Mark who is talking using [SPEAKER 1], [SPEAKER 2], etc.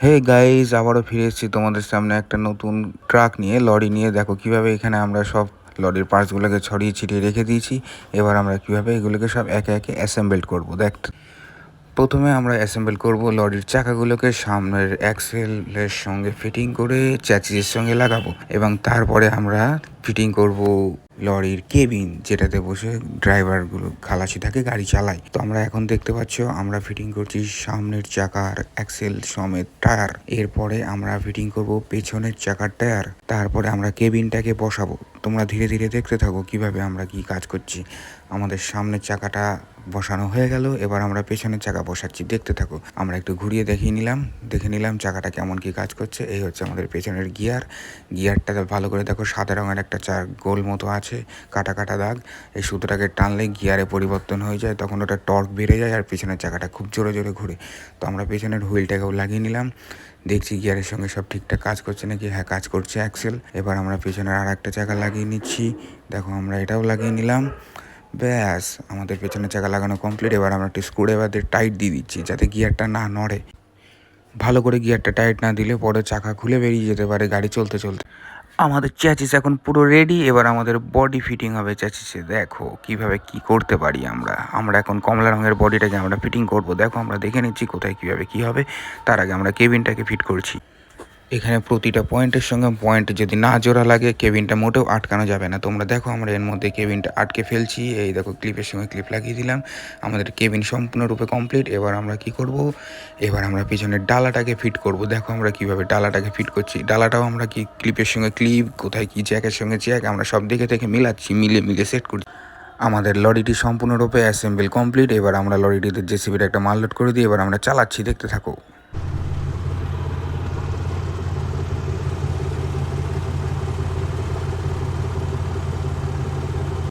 [SPEAKER 1] Hey guys, আবারও ফিরে এসেছি তোমাদের সামনে একটা নতুন ট্রাক নিয়ে, লরি নিয়ে। দেখো কিভাবে এখানে আমরা সব লরির পার্টসগুলোকে ছড়িয়ে ছিটিয়ে রেখে দিয়েছি। এবার আমরা কিভাবে এগুলোকে সব একে একে অ্যাসেম্বল করব। দেখ, প্রথমে আমরা অ্যাসেম্বল করব লরির চাকাগুলোকে সামনের অ্যাক্সেলের সঙ্গে ফিটিং করে চ্যাচিসের সঙ্গে লাগাবো, এবং তারপরে আমরা ফিটিং করব লরির কেবিন, যেটাতে বসে ড্রাইভারগুলো খালাসি থাকে, গাড়ি চালায়। তো আমরা এখন দেখতে পাচ্ছ আমরা ফিটিং করছি সামনের চাকার অ্যাক্সেল সমেত টায়ার। এরপরে আমরা ফিটিং করব পেছনের চাকার টায়ার। তারপরে আমরা কেবিনটাকে বসাবো। তোমরা ধীরে ধীরে দেখতে থাকো কিভাবে আমরা কি কাজ করছি। আমাদের সামনের চাকাটা বসানো হয়ে গেল, এবার আমরা পেছনের চাকা বসাচ্ছি, দেখতে থাকো। আমরা একটু ঘুরিয়ে দেখে নিলাম চাকাটা কেমন কি কাজ করছে। এই হচ্ছে আমাদের পেছনের গিয়ারটা ভালো করে দেখো, সাদা রঙের একটা গোল মতো আছে, কাটা কাটা দাগ। এই সুতোটাকে টানলে গিয়ারে পরিবর্তন হয়ে যায়, তখন ওটা টর্ক বেড়ে যায় আর পেছনের চাকাটা খুব জোরে জোরে ঘুরে। তো আমরা পেছনের হুইলটাকেও লাগিয়ে নিলাম, দেখছি গিয়ারের সঙ্গে সব ঠিকঠাক কাজ করছে নাকি। হ্যাঁ, কাজ করছে অ্যাক্সেল। এবার আমরা পেছনের আর একটা চাকা লাগিয়ে নিচ্ছি, দেখো আমরা এটাও লাগিয়ে নিলাম। ব্যাস, আমাদের পেছনের চাকা লাগানো কমপ্লিট। এবার আমরা একটু স্ক্রুড্রাইভার দিয়ে টাইট দিয়ে দিচ্ছি, যাতে গিয়ারটা না নড়ে। ভালো করে গিয়ারটা টাইট না দিলে পরে চাকা খুলে বেরিয়ে যেতে পারে গাড়ি চলতে চলতে। আমাদের চ্যাচিস এখন পুরো রেডি। এবার আমাদের বডি ফিটিং হবে চ্যাচিসে। দেখো কিভাবে কি করতে পারি আমরা এখন কমলা রঙের বডিটাকে আমরা ফিটিং করব। দেখো আমরা দেখে নিচ্ছি কোথায় কিভাবে কি হবে। তার আগে আমরা কেবিনটাকে ফিট করছি। এখানে প্রতিটা পয়েন্টের সঙ্গে পয়েন্ট যদি না জোড়া লাগে, কেবিনটা মোটেও আটকানো যাবে না। তোমরা দেখো আমরা এর মধ্যে কেবিনটা আটকে ফেলছি। এই দেখো, ক্লিপের সঙ্গে ক্লিপ লাগিয়ে দিলাম। আমাদের কেবিন সম্পূর্ণরূপে কমপ্লিট। এবার আমরা কি করব, এবার আমরা পিছনের ডালাটাকে ফিট করব। দেখো আমরা কিভাবে ডালাটাকে ফিট করছি। ডালাটাও আমরা কি ক্লিপের সঙ্গে ক্লিপ, কোথায় কি জ্যাকের সঙ্গে জ্যাক, আমরা সব দিকে থেকে মিলাচ্ছি, মিলে সেট করছি। আমাদের লরিটি সম্পূর্ণরূপে অ্যাসেম্বল কমপ্লিট। এবার আমরা লরিটিতে জেসিবির একটা মাল লোড করে দিই। এবার আমরা চালাচ্ছি, দেখতে থাকো।